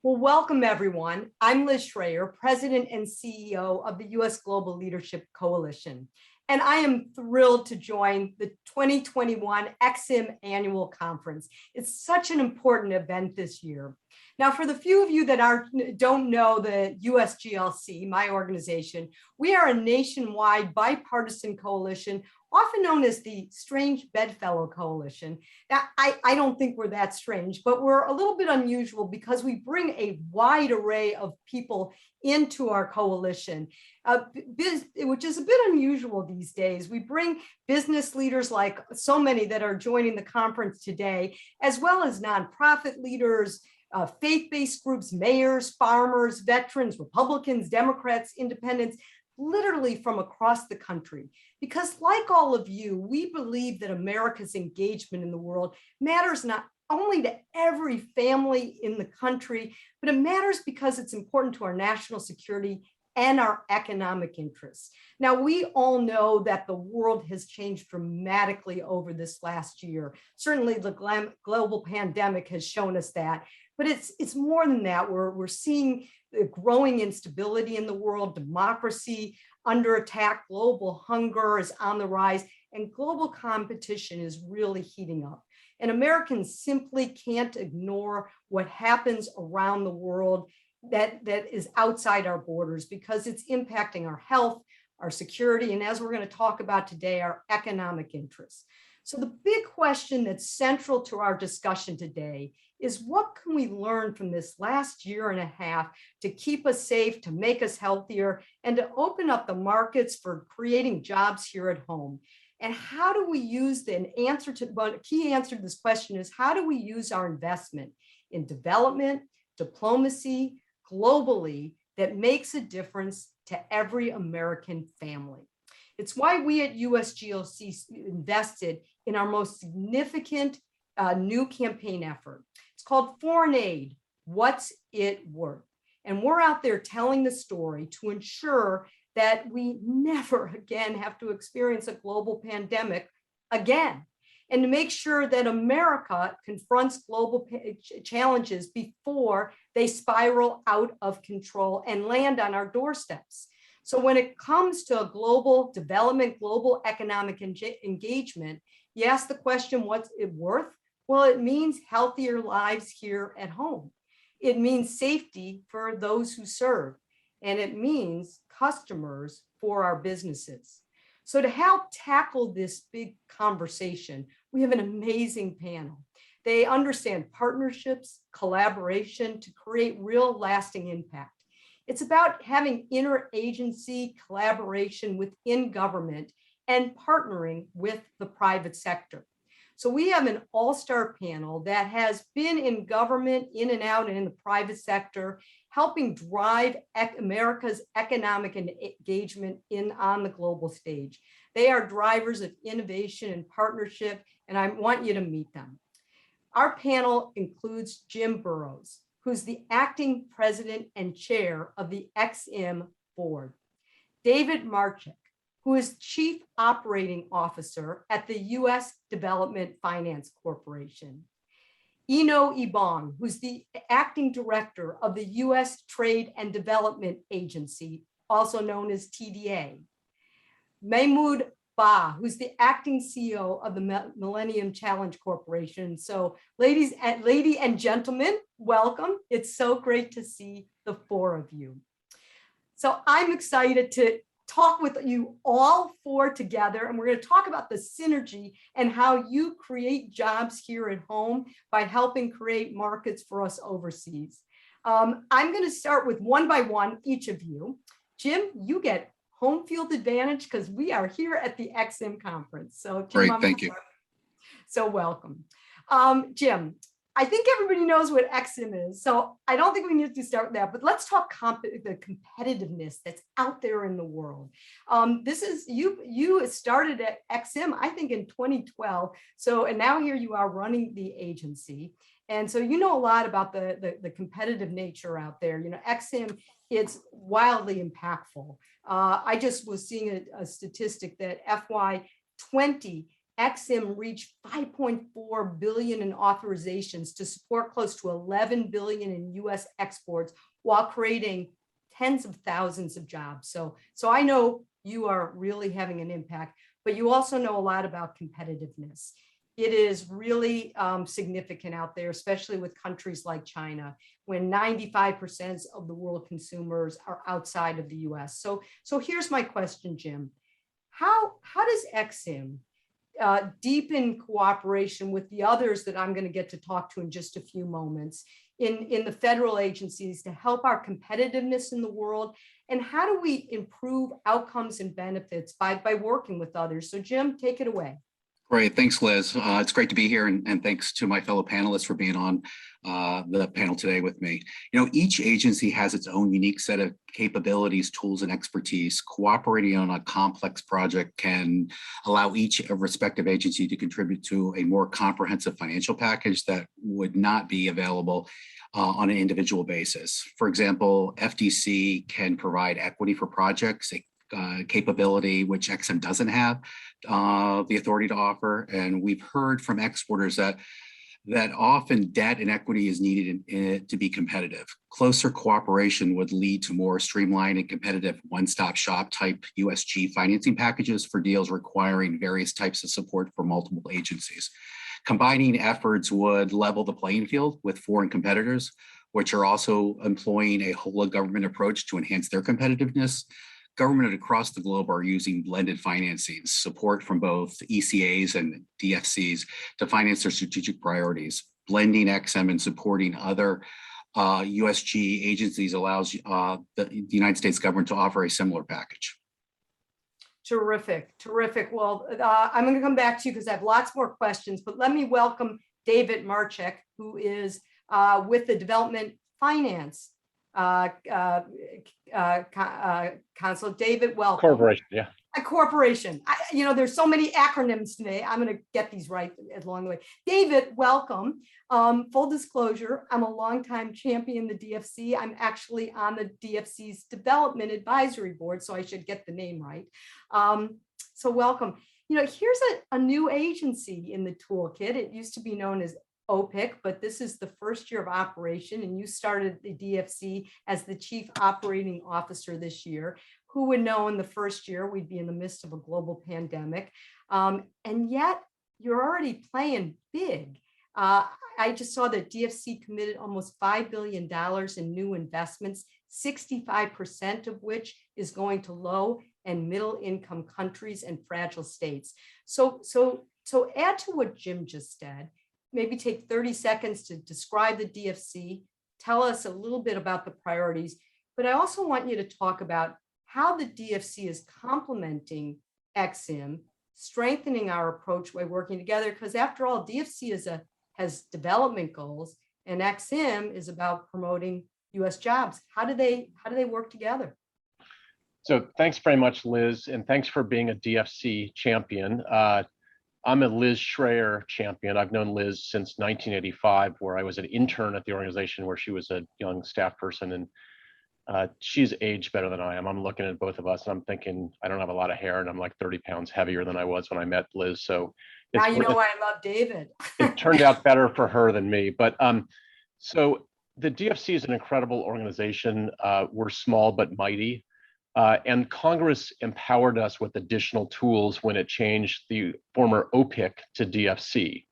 Well, welcome everyone. I'm Liz Schreier, President and CEO of the U.S. Global Leadership Coalition, and I am thrilled to join the 2021 EXIM Annual Conference. It's such an important event this year. Now, for the few of you that don't know the USGLC, my organization, we are a nationwide bipartisan coalition, often known as the Strange Bedfellow Coalition. Now, I don't think we're that strange, but we're a little bit unusual because we bring a wide array of people into our coalition, which is a bit unusual these days. We bring business leaders like so many that are joining the conference today, as well as nonprofit leaders, faith-based groups, mayors, farmers, veterans, Republicans, Democrats, independents, literally from across the country. Because like all of you, we believe that America's engagement in the world matters not only to every family in the country, but it matters because it's important to our national security and our economic interests. Now, we all know that the world has changed dramatically over this last year. Certainly the global pandemic has shown us that, but it's more than that. We're seeing the growing instability in the world, democracy under attack, global hunger is on the rise, and global competition is really heating up. And Americans simply can't ignore what happens around the world that is outside our borders, because it's impacting our health, our security, and as we're going to talk about today, our economic interests. So the big question that's central to our discussion today is, what can we learn from this last year and a half to keep us safe, to make us healthier, and to open up the markets for creating jobs here at home? And how do we use the key answer to this question is, how do we use our investment in development, diplomacy, globally, that makes a difference to every American family? It's why we at USGLC invested in our most significant new campaign effort. It's called Foreign Aid, What's It Worth? And we're out there telling the story to ensure that we never again have to experience a global pandemic again, and to make sure that America confronts global challenges before they spiral out of control and land on our doorsteps. So when it comes to global development, global economic engagement, you ask the question, what's it worth? Well, it means healthier lives here at home. It means safety for those who serve, and it means customers for our businesses. So to help tackle this big conversation, we have an amazing panel. They understand partnerships, collaboration to create real lasting impact. It's about having interagency collaboration within government and partnering with the private sector. So we have an all-star panel that has been in government, in and out, and in the private sector, helping drive America's economic engagement on the global stage. They are drivers of innovation and partnership, and I want you to meet them. Our panel includes Jim Burrows, who's the acting president and chair of the EXIM board. David Marchik, who is Chief Operating Officer at the U.S. Development Finance Corporation. Eno Ibong, who's the Acting Director of the U.S. Trade and Development Agency, also known as TDA. Mahmoud Ba, who's the Acting CEO of the Millennium Challenge Corporation. So lady and gentlemen, welcome. It's so great to see the four of you. So I'm excited to talk with you all four together, and we're going to talk about the synergy and how you create jobs here at home by helping create markets for us overseas. I'm going to start with one by one, each of you. Jim, you get home field advantage because we are here at the EXIM conference. So Jim, great, thank you. So welcome. Jim, I think everybody knows what EXIM is, so I don't think we need to start with that, but let's talk the competitiveness that's out there in the world. This is, you started at EXIM, I think in 2012, and now here you are running the agency. And so you know a lot about the competitive nature out there. You know, EXIM, it's wildly impactful. I just was seeing a statistic that FY20 EXIM reached 5.4 billion in authorizations to support close to 11 billion in US exports while creating tens of thousands of jobs. So I know you are really having an impact, but you also know a lot about competitiveness. It is really significant out there, especially with countries like China, when 95% of the world consumers are outside of the US. So here's my question, Jim. How does EXIM deepen cooperation with the others that I'm going to get to talk to in just a few moments in the federal agencies to help our competitiveness in the world? And how do we improve outcomes and benefits by working with others? So Jim, take it away. Great. Thanks, Liz. It's great to be here, and thanks to my fellow panelists for being on the panel today with me. Each agency has its own unique set of capabilities, tools, and expertise. Cooperating on a complex project can allow each respective agency to contribute to a more comprehensive financial package that would not be available on an individual basis. For example, FDC can provide equity for projects, capability which EXIM doesn't have the authority to offer. And we've heard from exporters that often debt and equity is needed to be competitive. Closer cooperation would lead to more streamlined and competitive one-stop shop type USG financing packages for deals requiring various types of support for multiple agencies. Combining efforts would level the playing field with foreign competitors, which are also employing a whole of government approach to enhance their competitiveness. Government across the globe are using blended financing, support from both ECAs and DFCs to finance their strategic priorities. Blending EXIM and supporting other USG agencies allows the United States government to offer a similar package. Terrific, terrific. Well, I'm going to come back to you because I have lots more questions, but let me welcome David Marchek, who is with the Development Finance Council. David, welcome. Corporation, yeah. A corporation. There's so many acronyms today. I'm going to get these right along the way. David, welcome. Full disclosure, I'm a longtime champion of the DFC. I'm actually on the DFC's Development Advisory Board, so I should get the name right. So welcome. Here's a new agency in the toolkit. It used to be known as OPIC, but this is the first year of operation, and you started the DFC as the Chief Operating Officer this year. Who would know in the first year we'd be in the midst of a global pandemic? And yet you're already playing big. I just saw that DFC committed almost $5 billion in new investments, 65% of which is going to low and middle income countries and fragile states. So add to what Jim just said. Maybe take 30 seconds to describe the DFC, tell us a little bit about the priorities, but I also want you to talk about how the DFC is complementing EXIM, strengthening our approach by working together, because after all, DFC has development goals and EXIM is about promoting US jobs. How do they work together? So thanks very much, Liz, and thanks for being a DFC champion. I'm a Liz Schreier champion. I've known Liz since 1985, where I was an intern at the organization where she was a young staff person, and she's aged better than I am. I'm looking at both of us and I'm thinking, I don't have a lot of hair and I'm like 30 pounds heavier than I was when I met Liz. So now you know why I love David. It turned out better for her than me. But so the DFC is an incredible organization. We're small but mighty. And Congress empowered us with additional tools when it changed the former OPIC to DFC.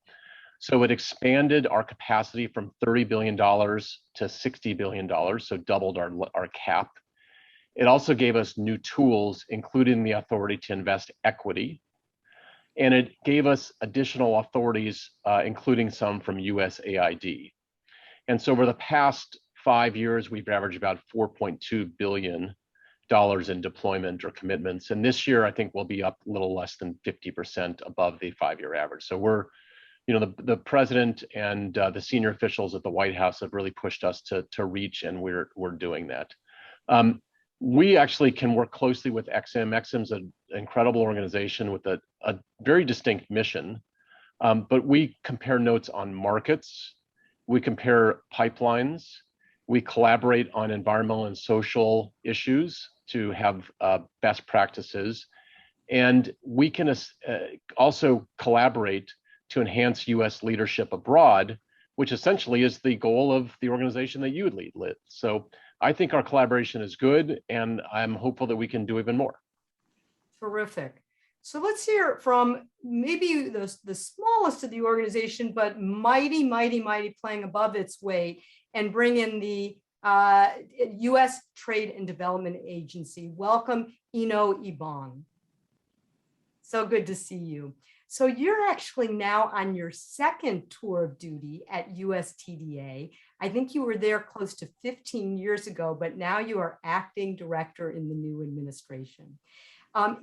So it expanded our capacity from $30 billion to $60 billion, so doubled our cap. It also gave us new tools, including the authority to invest equity. And it gave us additional authorities, including some from USAID. And so over the past 5 years, we've averaged about $4.2 billion in deployment or commitments. And this year, I think we'll be up a little less than 50% above the 5-year average. So we're, the president and the senior officials at the White House have really pushed us to reach, and we're doing that. We actually can work closely with EXIM. EXIM's an incredible organization with a very distinct mission, but we compare notes on markets, we compare pipelines, we collaborate on environmental and social issues to have best practices, And we can also collaborate to enhance US leadership abroad, which essentially is the goal of the organization that you lead, Liz. So I think our collaboration is good, and I'm hopeful that we can do even more. Terrific. So let's hear from maybe the smallest of the organization, but mighty, mighty, mighty, playing above its weight, and bring in the U.S. Trade and Development Agency. Welcome, Ino Ibong. So good to see you. So you're actually now on your second tour of duty at USTDA. I think you were there close to 15 years ago, but now you are acting director in the new administration.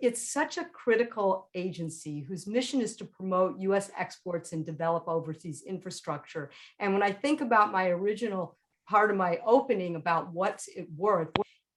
It's such a critical agency whose mission is to promote U.S. exports and develop overseas infrastructure. And when I think about my original part of my opening about what's it worth,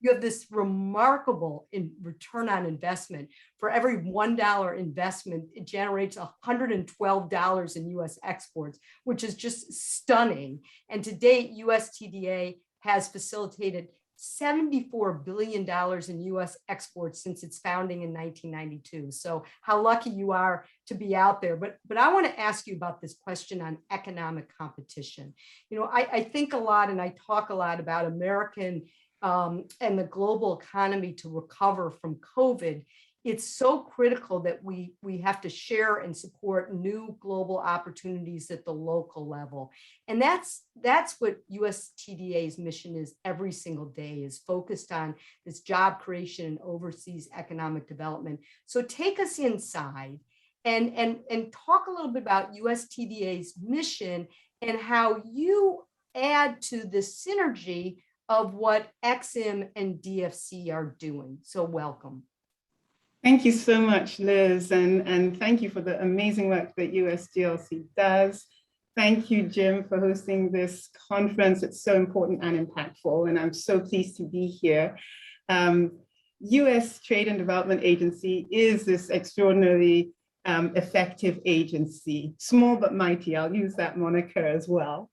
you have this remarkable return on investment. For every $1 investment, it generates $112 in U.S. exports, which is just stunning. And to date, USTDA has facilitated $74 billion in U.S. exports since its founding in 1992. So how lucky you are to be out there. But I want to ask you about this question on economic competition. You know, I think a lot and I talk a lot about American and the global economy to recover from COVID. It's so critical that we have to share and support new global opportunities at the local level. And that's what USTDA's mission is every single day, is focused on this job creation and overseas economic development. So take us inside and talk a little bit about USTDA's mission and how you add to the synergy of what EXIM and DFC are doing. So welcome. Thank you so much, Liz, and thank you for the amazing work that USGLC does. Thank you, Jim, for hosting this conference. It's so important and impactful, and I'm so pleased to be here. US Trade and Development Agency is this extraordinarily effective agency, small but mighty. I'll use that moniker as well.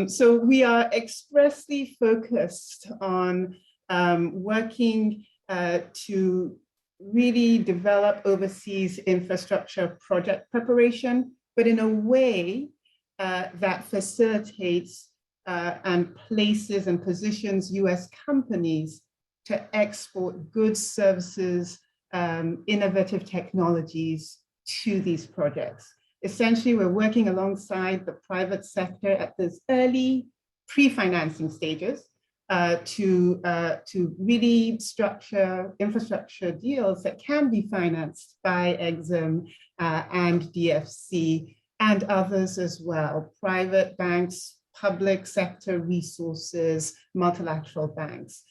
So we are expressly focused on working to really develop overseas infrastructure project preparation, but in a way that facilitates and places and positions US companies to export goods, services, innovative technologies to these projects. Essentially, we're working alongside the private sector at this early pre-financing stages to really structure infrastructure deals that can be financed by EXIM and DFC and others as well, private banks, public sector resources, multilateral banks.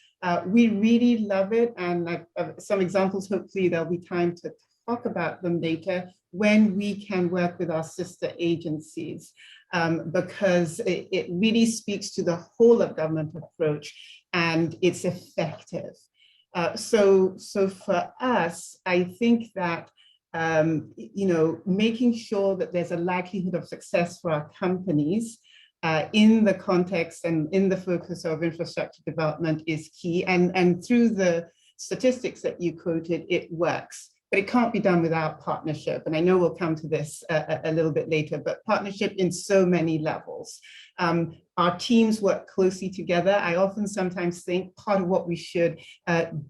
We really love it, and some examples, hopefully there'll be time to talk about them later, when we can work with our sister agencies, because it really speaks to the whole of government approach and it's effective. So for us, I think that making sure that there's a likelihood of success for our companies in the context and in the focus of infrastructure development is key. And through the statistics that you quoted, it works. But it can't be done without partnership. And I know we'll come to this a little bit later, but partnership in so many levels. Our teams work closely together. I often sometimes think part of what we should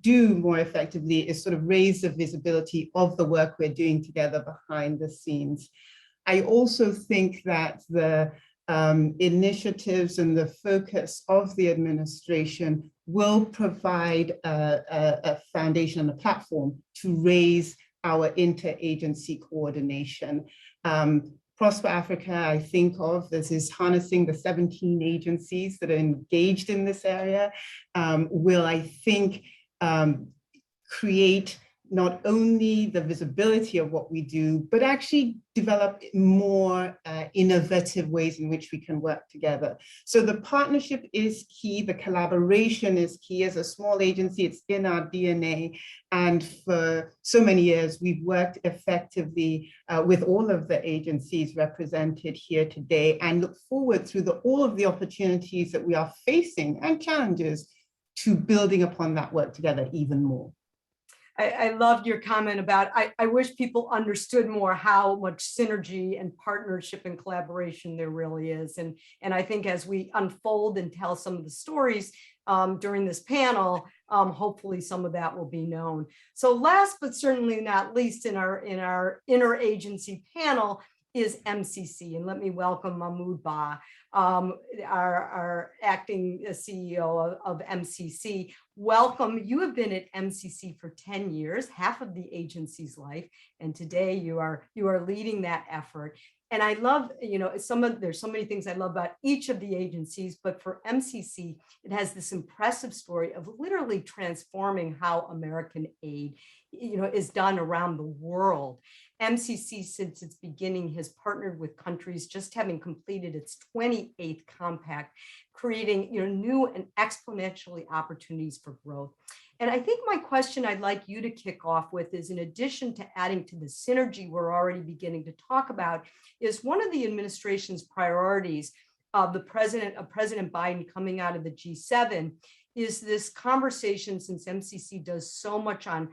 do more effectively is sort of raise the visibility of the work we're doing together behind the scenes. I also think that the initiatives and the focus of the administration will provide a foundation and a platform to raise our interagency coordination. Prosper Africa, I think of this is harnessing the 17 agencies that are engaged in this area, will, I think, create not only the visibility of what we do, but actually develop more innovative ways in which we can work together. So the partnership is key, the collaboration is key. As a small agency, it's in our DNA. And for so many years, we've worked effectively with all of the agencies represented here today, and look forward through all of the opportunities that we are facing and challenges to building upon that work together even more. I loved your comment about, I wish people understood more how much synergy and partnership and collaboration there really is. And I think as we unfold and tell some of the stories during this panel, hopefully some of that will be known. So last but certainly not least in our interagency panel is MCC. And let me welcome Mahmoud Ba, our acting CEO of MCC. Welcome. You have been at MCC for 10 years, half of the agency's life, and today you are leading that effort. And I love, there's so many things I love about each of the agencies, but for MCC, it has this impressive story of literally transforming how American aid, is done around the world. MCC, since its beginning, has partnered with countries, just having completed its 28th compact, creating new and exponentially opportunities for growth. And I think my question I'd like you to kick off with is, in addition to adding to the synergy we're already beginning to talk about, is one of the administration's priorities of President Biden coming out of the G7 is this conversation, since MCC does so much on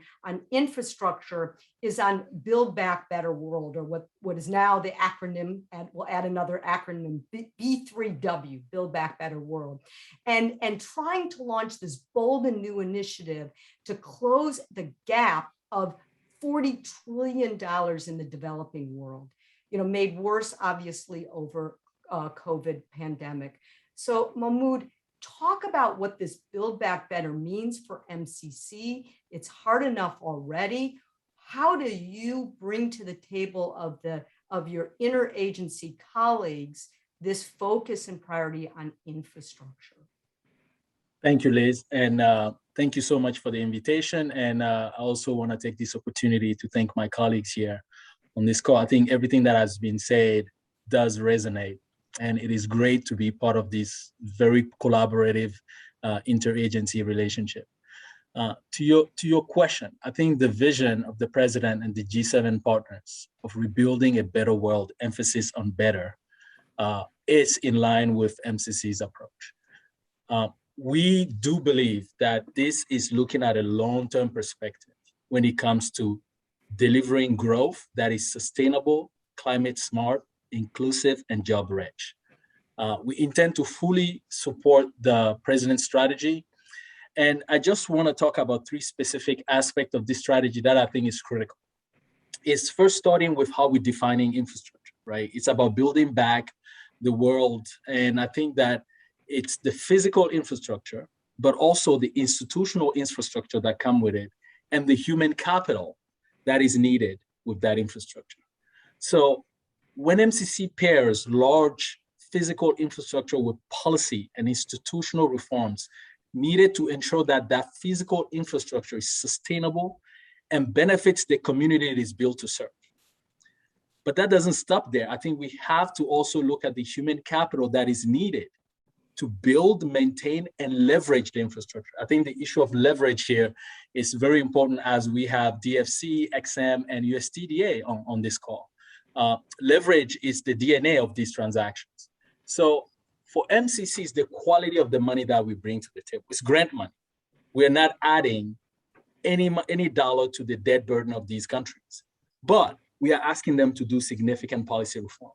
infrastructure, is on Build Back Better World, or what is now the acronym, and we'll add another acronym, B3W, Build Back Better World, and trying to launch this bold and new initiative to close the gap of $40 trillion in the developing world, made worse, obviously, over COVID pandemic. So Mahmoud, talk about what this Build Back Better means for MCC. It's hard enough already. How do you bring to the table of your interagency colleagues this focus and priority on infrastructure? Thank you, Liz. And thank you so much for the invitation. And I also want to take this opportunity to thank my colleagues here on this call. I think everything that has been said does resonate. And it is great to be part of this very collaborative interagency relationship. To your question, I think the vision of the president and the G7 partners of rebuilding a better world, emphasis on better, is in line with MCC's approach. We do believe that this is looking at a long-term perspective when it comes to delivering growth that is sustainable, climate smart, inclusive, and job rich. We intend to fully support the president's strategy. And I just want to talk about three specific aspects of this strategy that I think is critical. It's first starting with how we're defining infrastructure, right? It's about building back the world. And I think that it's the physical infrastructure, but also the institutional infrastructure that come with it, and the human capital that is needed with that infrastructure. So when MCC pairs large physical infrastructure with policy and institutional reforms needed to ensure that that physical infrastructure is sustainable and benefits the community it is built to serve. But that doesn't stop there. I think we have to also look at the human capital that is needed to build, maintain, and leverage the infrastructure. I think the issue of leverage here is very important, as we have DFC, XM, and USTDA on this call. Leverage is the DNA of these transactions. So for MCCs, the quality of the money that we bring to the table is grant money. We're not adding any dollar to the debt burden of these countries, but we are asking them to do significant policy reform.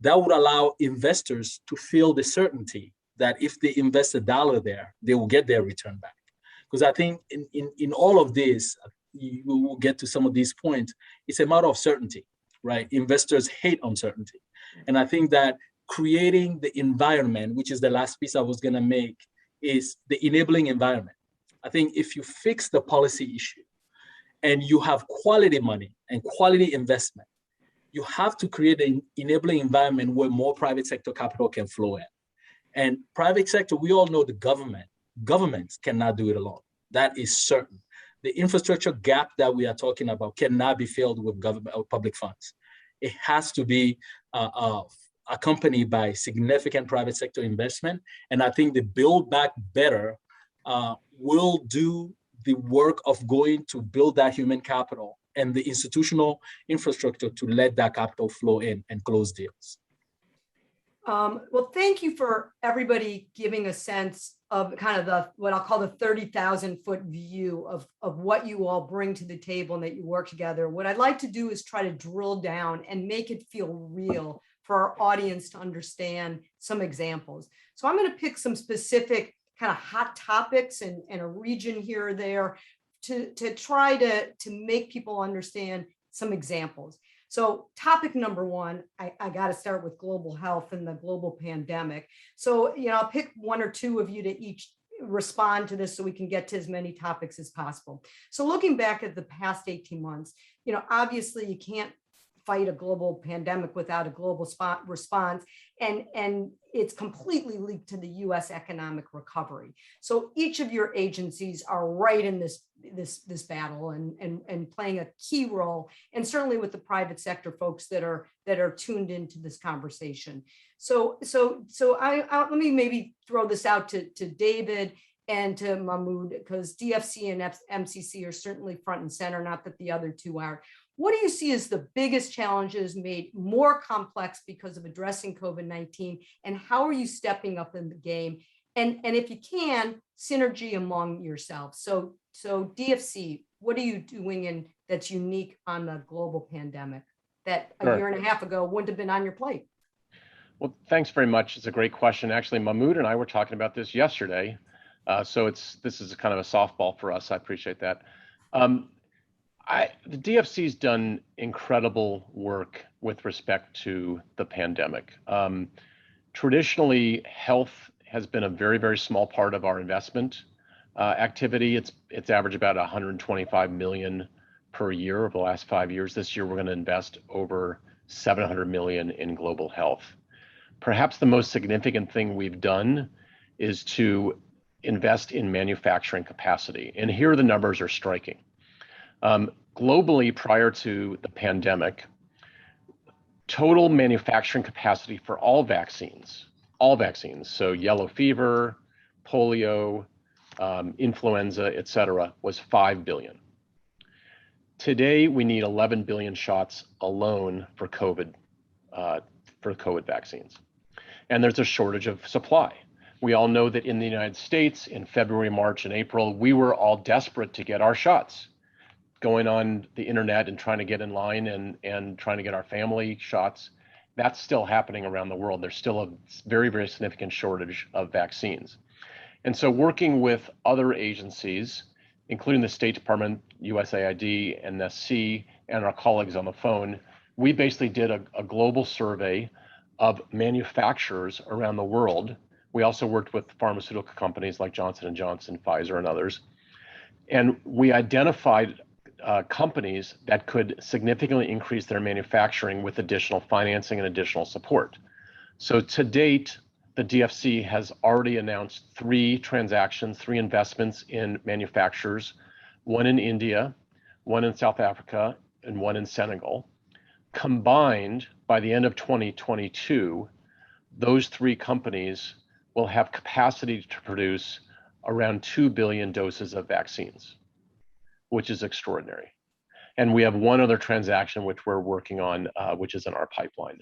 That would allow investors to feel the certainty that if they invest $1 there, they will get their return back. Because I think in all of this, we will get to some of these points, it's a matter of certainty, right? Investors hate uncertainty. And I think that creating the environment, which is the last piece I was gonna make, is the enabling environment. I think if you fix the policy issue and you have quality money and quality investment, you have to create an enabling environment where more private sector capital can flow in. And private sector, we all know governments cannot do it alone. That is certain. The infrastructure gap that we are talking about cannot be filled with government or public funds. It has to be accompanied by significant private sector investment. And I think the Build Back Better will do the work of going to build that human capital and the institutional infrastructure to let that capital flow in and close deals. Well, thank you for everybody giving a sense kind of what I'll call the 30,000-foot view of what you all bring to the table and that you work together. What I'd like to do is try to drill down and make it feel real for our audience to understand some examples. So I'm going to pick some specific kind of hot topics and a region here or there to try to make people understand some examples. So topic number one, I got to start with global health and the global pandemic. So, I'll pick one or two of you to each respond to this so we can get to as many topics as possible. So looking back at the past 18 months, obviously you can't fight a global pandemic without a global response. And it's completely linked to the US economic recovery. So each of your agencies are right in this battle and playing a key role, and certainly with the private sector folks that are tuned into this conversation. So let me maybe throw this out to David and to Mahmoud, because DFC and MCC are certainly front and center, not that the other two are. What do you see as the biggest challenges made more complex because of addressing COVID-19, and how are you stepping up in the game? And if you can, synergy among yourselves. So DFC, what are you doing that's unique on the global pandemic that a year and a half ago wouldn't have been on your plate? Well, thanks very much. It's a great question. Actually, Mahmoud and I were talking about this yesterday. So this is kind of a softball for us. I appreciate that. The DFC's done incredible work with respect to the pandemic. Traditionally, health has been a very, very small part of our investment activity. It's averaged about 125 million per year over the last 5 years. This year, we're going to invest over 700 million in global health. Perhaps the most significant thing we've done is to invest in manufacturing capacity. And here the numbers are striking. Globally, prior to the pandemic, total manufacturing capacity for all vaccines, so yellow fever, polio, influenza, et cetera, was 5 billion. Today, we need 11 billion shots alone for COVID vaccines. And there's a shortage of supply. We all know that in the United States, in February, March, and April, we were all desperate to get our shots, going on the internet and trying to get in line and trying to get our family shots. That's still happening around the world. There's still a very, very significant shortage of vaccines. And so working with other agencies, including the State Department, USAID, NSC, and our colleagues on the phone, we basically did a global survey of manufacturers around the world. We also worked with pharmaceutical companies like Johnson & Johnson, Pfizer, and others. And we identified companies that could significantly increase their manufacturing with additional financing and additional support. So to date, the DFC has already announced 3 transactions, 3 investments in manufacturers, one in India, one in South Africa, and one in Senegal. Combined, by the end of 2022, those 3 companies will have capacity to produce around 2 billion doses of vaccines, which is extraordinary. And we have one other transaction which we're working on, which is in our pipeline,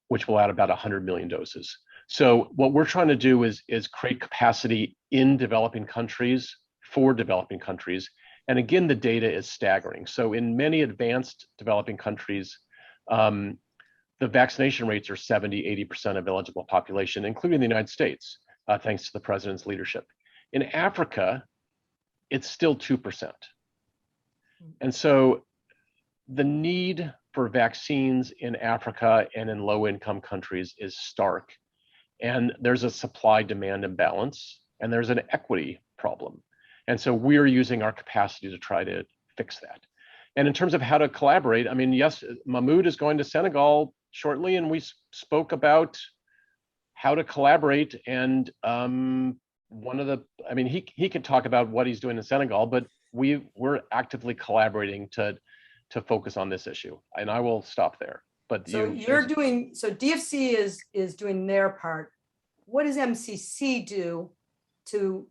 which will add about 100 million doses. So what we're trying to do is create capacity in developing countries for developing countries. And again, the data is staggering. So in many advanced developing countries, the vaccination rates are 70, 80% of eligible population, including the United States, thanks to the president's leadership. In Africa, it's still 2%. And so the need for vaccines in Africa and in low-income countries is stark. And there's a supply-demand imbalance, and there's an equity problem. And so we're using our capacity to try to fix that. And in terms of how to collaborate, I mean, yes, Mahmoud is going to Senegal shortly, and we spoke about how to collaborate. And he could talk about what he's doing in Senegal, but we're actively collaborating to focus on this issue. And I will stop there. But so DFC is doing their part. What does MCC do to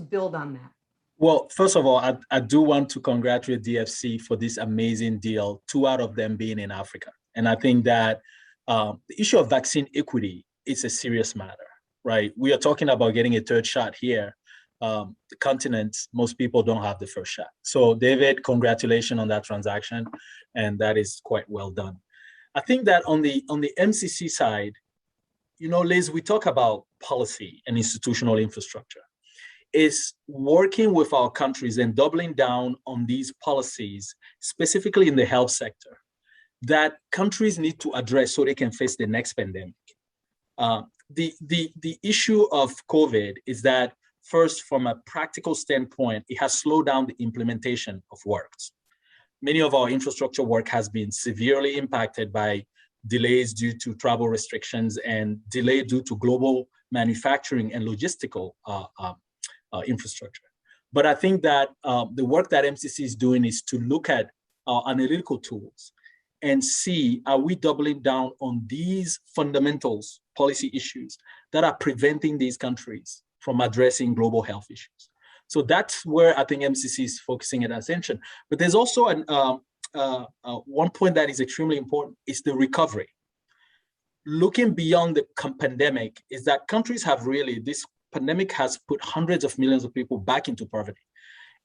build on that? Well, first of all, I do want to congratulate DFC for this amazing deal, 2 out of them being in Africa. And I think that the issue of vaccine equity is a serious matter. right? We are talking about getting a third shot here. The continent, most people don't have the first shot. So David, congratulations on that transaction, and that is quite well done. I think that on the MCC side, you know, Liz, we talk about policy and institutional infrastructure. Is working with our countries and doubling down on these policies, specifically in the health sector, that countries need to address so they can face the next pandemic. The issue of COVID is that, first, from a practical standpoint, it has slowed down the implementation of works. Many of our infrastructure work has been severely impacted by delays due to travel restrictions and delay due to global manufacturing and logistical infrastructure. But I think that the work that MCC is doing is to look at our analytical tools and see, are we doubling down on these fundamentals, policy issues that are preventing these countries from addressing global health issues? So that's where I think MCC is focusing its attention. But there's also one point that is extremely important is the recovery. Looking beyond the pandemic is that countries have really, this pandemic has put hundreds of millions of people back into poverty.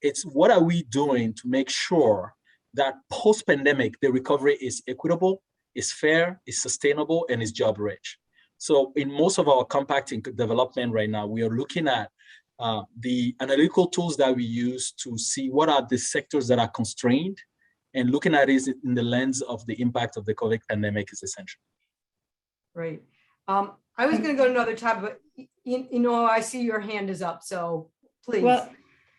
It's what are we doing to make sure that post-pandemic, the recovery is equitable, is fair, is sustainable, and is job rich. So in most of our compact development right now, we are looking at the analytical tools that we use to see what are the sectors that are constrained, and looking at it in the lens of the impact of the COVID pandemic is essential. Right. I was going to go to another topic, but you know, I see your hand is up, so please. Well,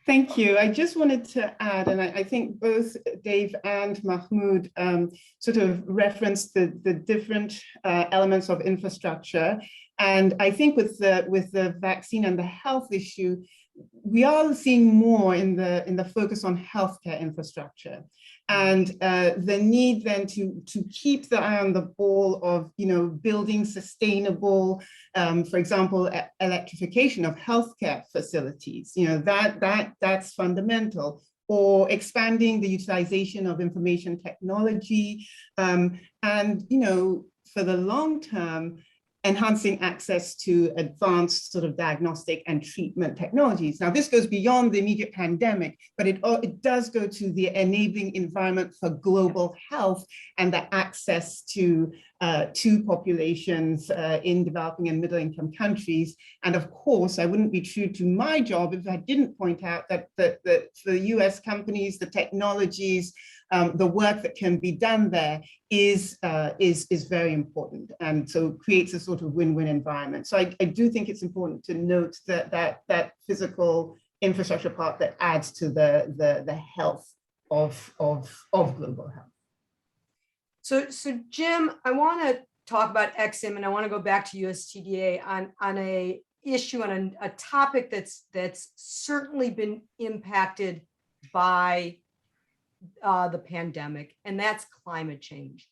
thank you. I just wanted to add, and I think both Dave and Mahmoud sort of referenced the different elements of infrastructure. And I think with the vaccine and the health issue, we are seeing more in the focus on healthcare infrastructure, and the need then to keep the eye on the ball of, you know, building sustainable, for example, electrification of healthcare facilities. You know, that's fundamental. Or expanding the utilization of information technology, and, you know, for the long term, enhancing access to advanced sort of diagnostic and treatment technologies. Now, this goes beyond the immediate pandemic, but it does go to the enabling environment for global health and the access to populations in developing and middle-income countries. And of course, I wouldn't be true to my job if I didn't point out that for US companies, the technologies, the work that can be done there is very important, and so creates a sort of win-win environment. So I do think it's important to note that physical infrastructure part that adds to the health of global health. So Jim, I want to talk about EXIM, and I want to go back to USTDA on a issue, on a topic that's certainly been impacted by the pandemic, and that's climate change.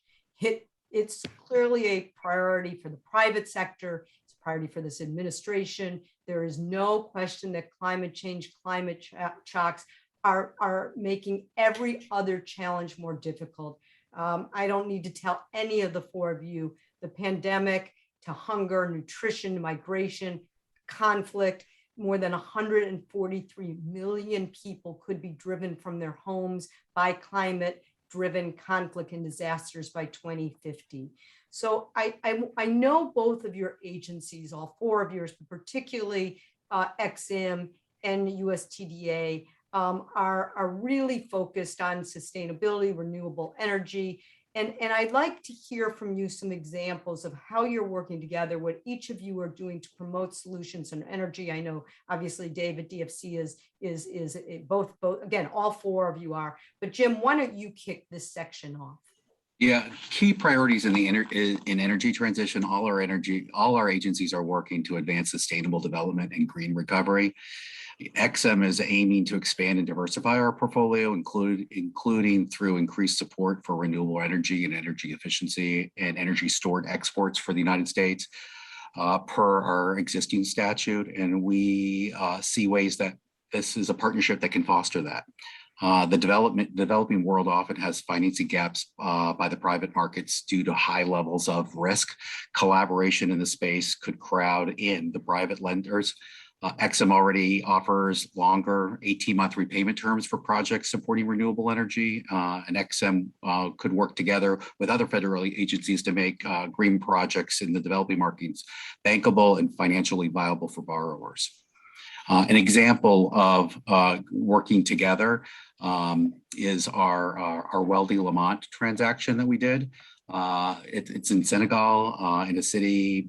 It's clearly a priority for the private sector. It's a priority for this administration. There is no question that climate change, climate shocks are making every other challenge more difficult. I don't need to tell any of the four of you, the pandemic to hunger, nutrition, migration, conflict, more than 143 million people could be driven from their homes by climate-driven conflict and disasters by 2050. So I know both of your agencies, all four of yours, but particularly EXIM and USTDA, are really focused on sustainability, renewable energy. And I'd like to hear from you some examples of how you're working together, what each of you are doing to promote solutions in energy. I know obviously David, DFC is both, again, all four of you are, but Jim, why don't you kick this section off? Yeah, key priorities in energy transition. All our agencies are working to advance sustainable development and green recovery. EXIM is aiming to expand and diversify our portfolio, including through increased support for renewable energy and energy efficiency and energy stored exports for the United States per our existing statute. And we see ways that this is a partnership that can foster that. The developing world often has financing gaps by the private markets due to high levels of risk. Collaboration in the space could crowd in the private lenders. Exim already offers longer 18-month repayment terms for projects supporting renewable energy, and Exim could work together with other federal agencies to make green projects in the developing markets bankable and financially viable for borrowers. An example of working together is our Welding Lamont transaction that we did. It's in Senegal, in a city.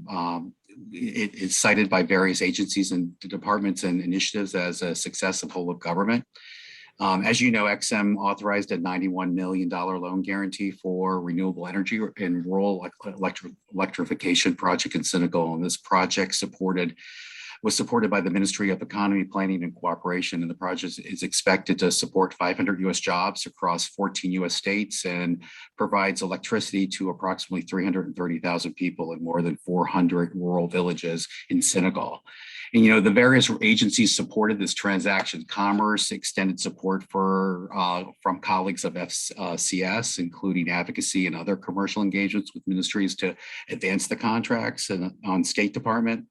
It is cited by various agencies and departments and initiatives as a success of whole of government. As you know, Exim authorized a $91 million loan guarantee for renewable energy and rural electrification project in Senegal. And this project was supported by the Ministry of Economy, Planning, and Cooperation. And the project is expected to support 500 US jobs across 14 US states and provides electricity to approximately 330,000 people in more than 400 rural villages in Senegal. And, you know, the various agencies supported this transaction. Commerce extended support from colleagues of FCS, including advocacy and other commercial engagements with ministries to advance the contracts. And on State Department,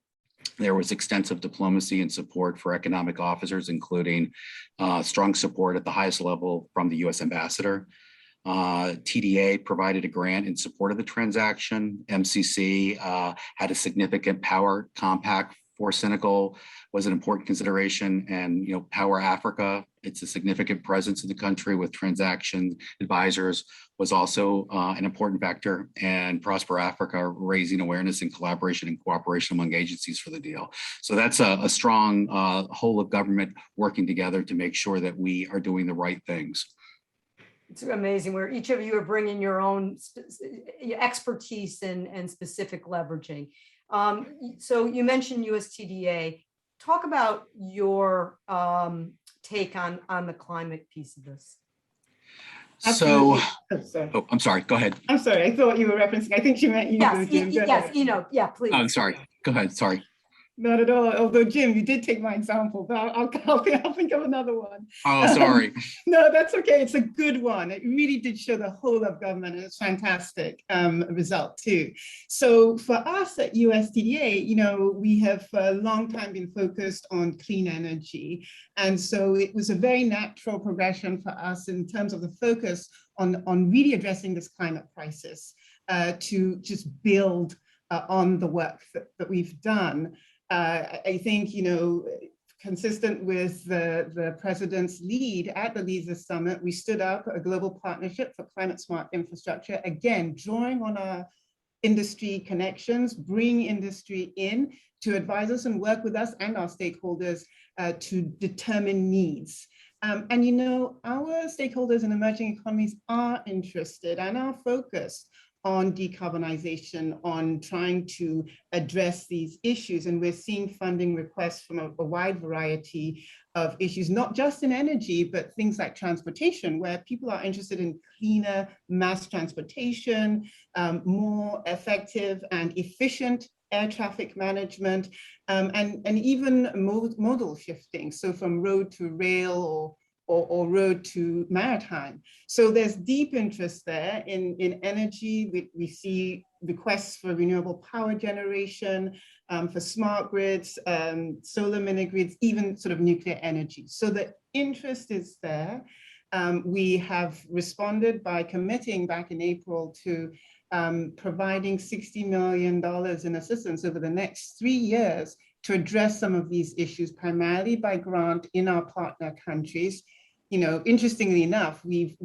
there was extensive diplomacy and support for economic officers, including strong support at the highest level from the US ambassador. TDA provided a grant in support of the transaction. MCC had a significant power compact for Senegal, was an important consideration. And, you know, Power Africa, it's a significant presence in the country with transaction advisors, was also an important factor, and Prosper Africa raising awareness and collaboration and cooperation among agencies for the deal. So that's a strong whole of government working together to make sure that we are doing the right things. It's amazing where each of you are bringing your own expertise and specific leveraging. So you mentioned USTDA. Talk about your take on the climate piece of this. So, sorry. oh, I'm sorry, go ahead. I'm sorry, I thought you were referencing, I think she meant you. Yes, Jim. yes, yeah, please. Oh, I'm sorry, go ahead, sorry. Not at all. Although, Jim, you did take my example, but I'll think of another one. Oh, sorry. No, that's okay. It's a good one. It really did show the whole of government, and it's fantastic result too. So for us at USTDA, you know, we have for a long time been focused on clean energy. And so it was a very natural progression for us in terms of the focus on really addressing this climate crisis to just build on the work that we've done. I think, you know, consistent with the president's lead at the Leaders Summit, we stood up a global partnership for climate smart infrastructure, again, drawing on our industry connections, bring industry in to advise us and work with us and our stakeholders to determine needs. And, you know, our stakeholders in emerging economies are interested and are focused on decarbonization, on trying to address these issues. And we're seeing funding requests from a wide variety of issues, not just in energy, but things like transportation, where people are interested in cleaner mass transportation, more effective and efficient air traffic management, and even modal shifting. So from road to rail or road to maritime. So there's deep interest there in energy. We see requests for renewable power generation, for smart grids, solar mini grids, even sort of nuclear energy. So the interest is there. We have responded by committing back in April to providing $60 million in assistance over the next 3 years to address some of these issues, primarily by grant in our partner countries. You know, interestingly enough, we've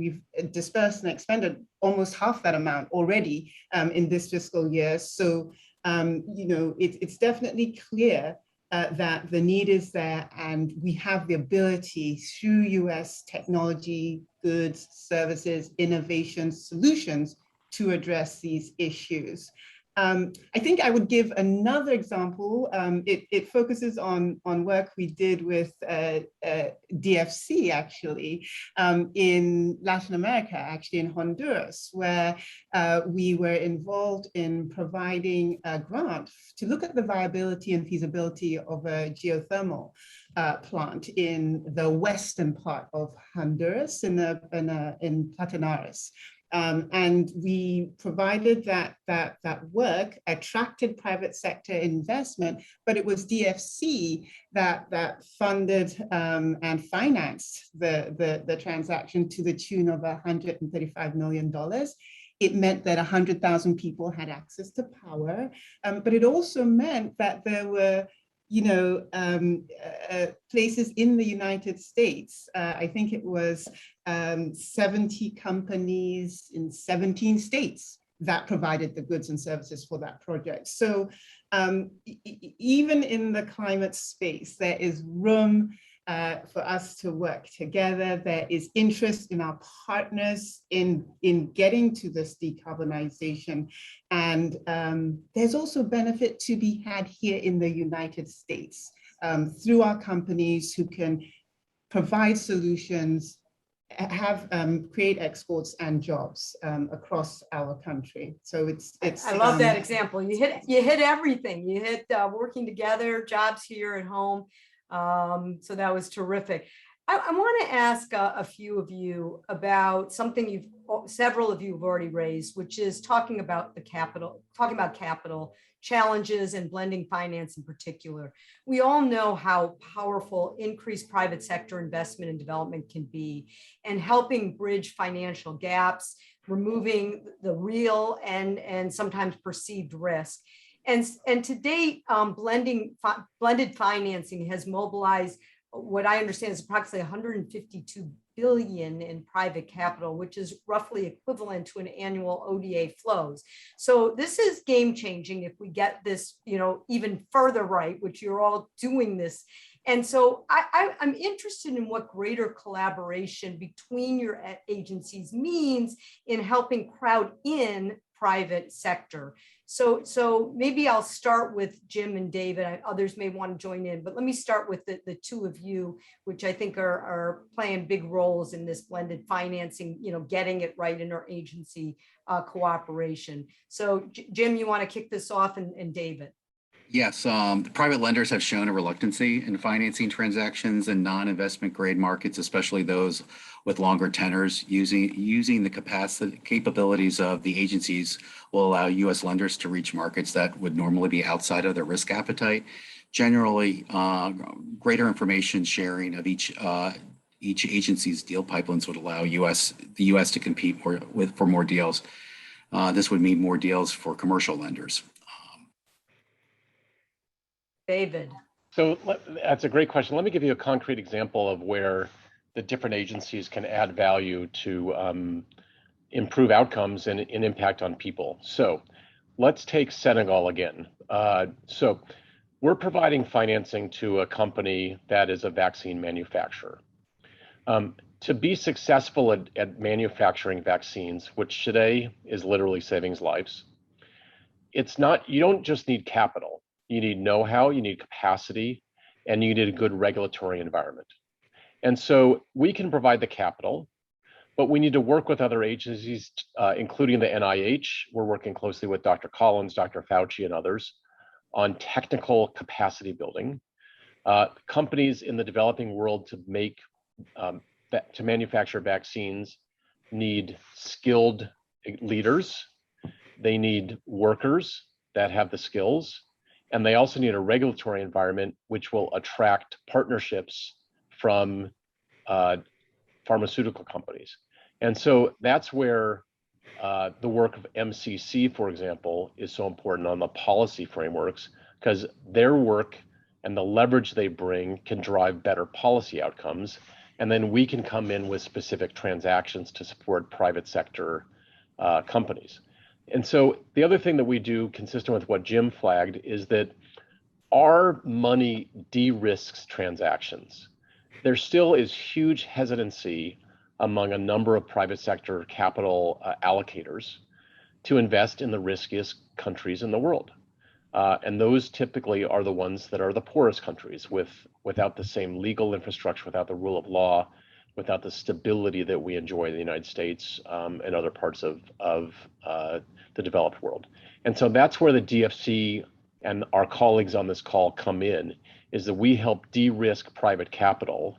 dispersed and expended almost half that amount already in this fiscal year. So, you know, it's definitely clear that the need is there, and we have the ability through US technology, goods, services, innovation, solutions to address these issues. I think I would give another example. It focuses on work we did with DFC actually in Latin America, actually in Honduras, where we were involved in providing a grant to look at the viability and feasibility of a geothermal plant in the western part of Honduras in Platanares. And we provided that work, attracted private sector investment, but it was DFC that funded and financed the transaction to the tune of $135 million. It meant that 100,000 people had access to power, but it also meant that there were places in the United States. I think it was 70 companies in 17 states that provided the goods and services for that project. So even in the climate space, there is room for us to work together. There is interest in our partners in getting to this decarbonization. And there's also benefit to be had here in the United States through our companies who can provide solutions, create exports and jobs across our country. So it's I love that example. You hit everything. You hit working together, jobs here at home. So that was terrific. I want to ask a few of you about something several of you have already raised, which is talking about capital challenges and blending finance in particular. We all know how powerful increased private sector investment and development can be, and helping bridge financial gaps, removing the real and sometimes perceived risk. And to date, blended financing has mobilized what I understand is approximately 152 billion in private capital, which is roughly equivalent to an annual ODA flows. So this is game changing if we get this, even further right, which you're all doing this. And so I'm interested in what greater collaboration between your agencies means in helping crowd in private sector. So maybe I'll start with Jim and David. Others may want to join in, but let me start with the two of you, which I think are playing big roles in this blended financing, getting it right in our agency cooperation. So Jim, you want to kick this off, and David? Yes, the private lenders have shown a reluctancy in financing transactions in non-investment grade markets, especially those with longer tenors. Using the capabilities of the agencies will allow U.S. lenders to reach markets that would normally be outside of their risk appetite. Generally, greater information sharing of each agency's deal pipelines would allow the U.S. to compete for more deals. This would mean more deals for commercial lenders. David. So that's a great question. Let me give you a concrete example of where the different agencies can add value to improve outcomes and impact on people. So let's take Senegal again. So we're providing financing to a company that is a vaccine manufacturer. To be successful at manufacturing vaccines, which today is literally saving lives, you don't just need capital. You need know-how, you need capacity, and you need a good regulatory environment. And so we can provide the capital, but we need to work with other agencies, including the NIH. We're working closely with Dr. Collins, Dr. Fauci, and others on technical capacity building. Companies in the developing world to manufacture vaccines need skilled leaders. They need workers that have the skills. And they also need a regulatory environment which will attract partnerships from pharmaceutical companies. And so that's where the work of MCC, for example, is so important on the policy frameworks, because their work and the leverage they bring can drive better policy outcomes. And then we can come in with specific transactions to support private sector companies. And so the other thing that we do, consistent with what Jim flagged, is that our money de-risks transactions. There still is huge hesitancy among a number of private sector capital allocators to invest in the riskiest countries in the world. And those typically are the ones that are the poorest countries without the same legal infrastructure, without the rule of law, without the stability that we enjoy in the United States and other parts of the developed world. And so that's where the DFC and our colleagues on this call come in, is that we help de-risk private capital,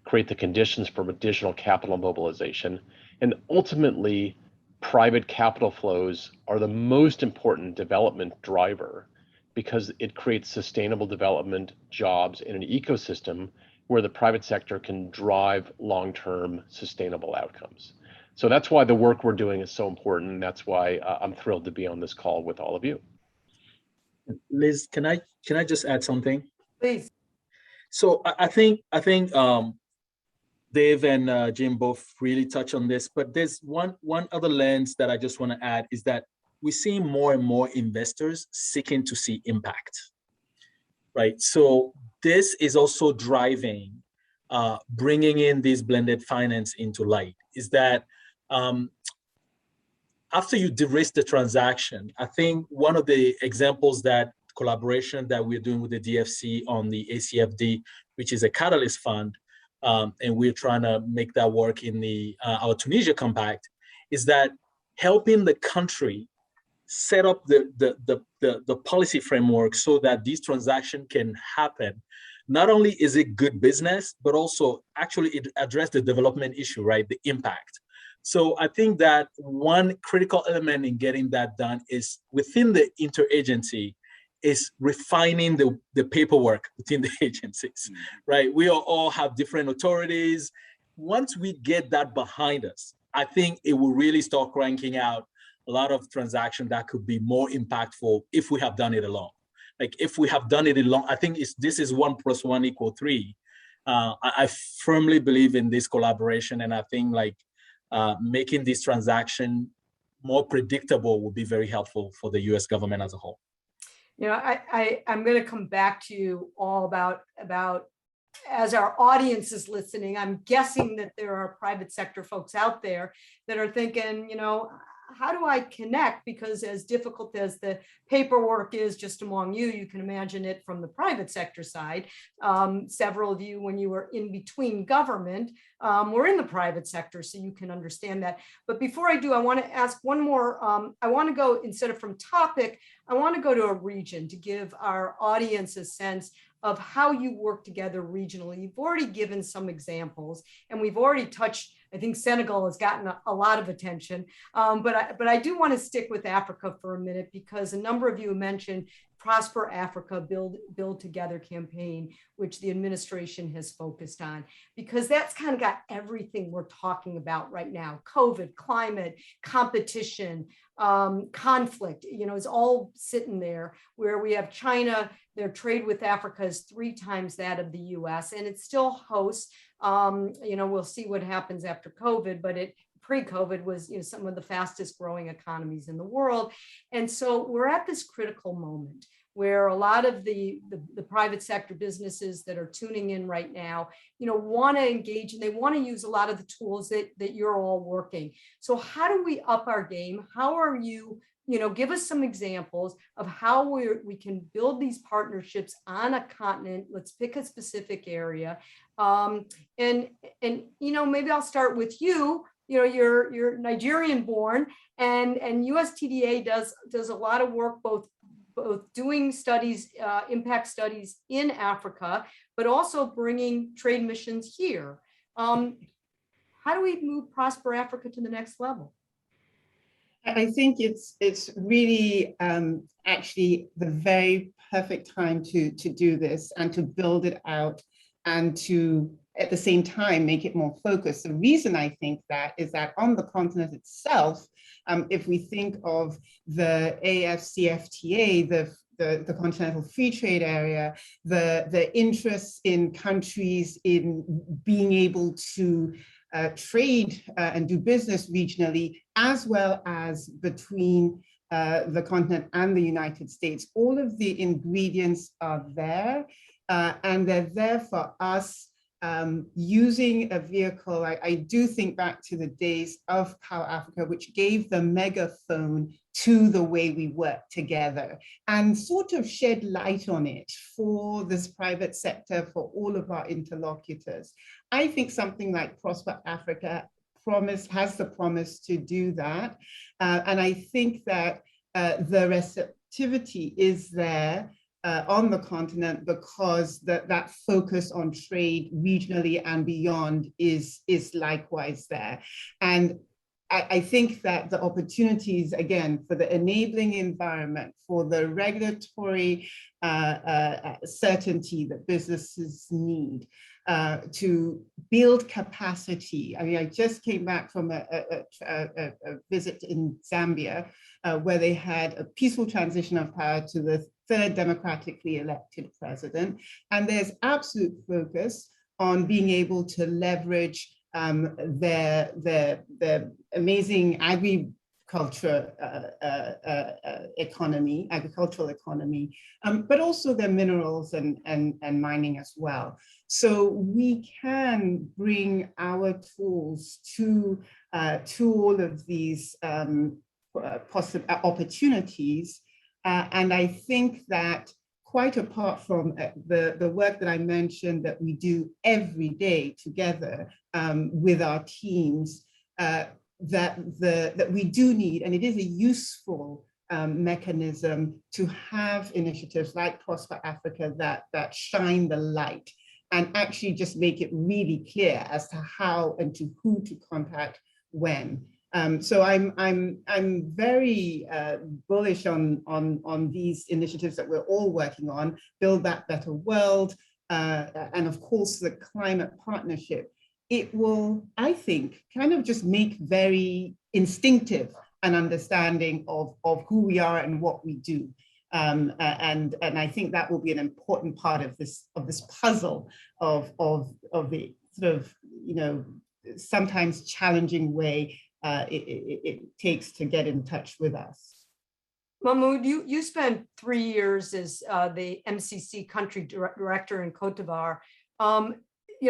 create the conditions for additional capital mobilization, and ultimately private capital flows are the most important development driver because it creates sustainable development, jobs in an ecosystem where the private sector can drive long-term sustainable outcomes. So that's why the work we're doing is so important. And that's why I'm thrilled to be on this call with all of you. Liz, can I just add something? Please. So I think Dave and Jim both really touch on this, but there's one other lens that I just want to add is that we're seeing more and more investors seeking to see impact, right? So this is also driving, bringing in this blended finance into light, is that after you de-risk the transaction, I think one of the examples that collaboration that we're doing with the DFC on the ACFD, which is a catalyst fund, and we're trying to make that work in the our Tunisia Compact, is that helping the country set up the policy framework so that these transactions can happen. Not only is it good business, but also actually it addressed the development issue, right? The impact. So I think that one critical element in getting that done is within the interagency is refining the paperwork within the agencies, right? We all have different authorities. Once we get that behind us, I think it will really start cranking out a lot of transactions that could be more impactful if we have done it alone. Like if we have done it alone, I think this is 1 + 1 = 3. I firmly believe in this collaboration, and I think like making this transaction more predictable will be very helpful for the U.S. government as a whole. You know, I'm going to come back to you all about as our audience is listening. I'm guessing that there are private sector folks out there that are thinking, you know, how do I connect? Because as difficult as the paperwork is just among you, you can imagine it from the private sector side. Several of you, when you were in between government, were in the private sector, so you can understand that. But before I do, I want to ask one more. I want to go, instead of from topic, I want to go to a region to give our audience a sense of how you work together regionally. You've already given some examples, and we've already touched, I think Senegal has gotten a lot of attention, but I do want to stick with Africa for a minute, because a number of you mentioned Prosper Africa, Build Together campaign, which the administration has focused on, because that's kind of got everything we're talking about right now: COVID, climate, competition, conflict, you know, is all sitting there, where we have China, their trade with Africa is 3 times that of the US, and it still hosts, you know, we'll see what happens after COVID, but pre-COVID was, you know, some of the fastest growing economies in the world. And so we're at this critical moment where a lot of the private sector businesses that are tuning in right now, you know, want to engage, and they want to use a lot of the tools that you're all working. So how do we up our game? How are you, you know, give us some examples of how we can build these partnerships on a continent. Let's pick a specific area. And you know, maybe I'll start with you. You know, you're Nigerian born, and USTDA does a lot of work, both doing studies, impact studies in Africa, but also bringing trade missions here. How do we move Prosper Africa to the next level? I think it's really actually the very perfect time to do this and to build it out, and to at the same time make it more focused. The reason I think that is that on the continent itself, if we think of the AFCFTA, the Continental Free Trade Area, the interest in countries in being able to trade and do business regionally, as well as between the continent and the United States, all of the ingredients are there, and they're there for us using a vehicle. I do think back to the days of Power Africa, which gave the megaphone to the way we work together and sort of shed light on it for this private sector, for all of our interlocutors. I think something like Prosper Africa has the promise to do that. And I think that the receptivity is there on the continent because that focus on trade regionally and beyond is likewise there. And I think that the opportunities, again, for the enabling environment, for the regulatory certainty that businesses need, to build capacity. I mean, I just came back from a visit in Zambia, where they had a peaceful transition of power to the third democratically elected president. And there's absolute focus on being able to leverage their amazing agricultural economy, but also their minerals and mining as well. So we can bring our tools to all of these possible opportunities. And I think that quite apart from the work that I mentioned that we do every day together with our teams, that we do need, and it is a useful mechanism to have initiatives like Prosper Africa that shine the light and actually just make it really clear as to how and to who to contact when. So I'm very bullish on these initiatives that we're all working on, Build That Better World, and of course the climate partnership. It will, I think, kind of just make very instinctive an understanding of who we are and what we do. And I think that will be an important part of this puzzle of the sort of, sometimes challenging way it takes to get in touch with us. Mahmoud, you spent 3 years as the MCC country director in Cote d'Ivoire.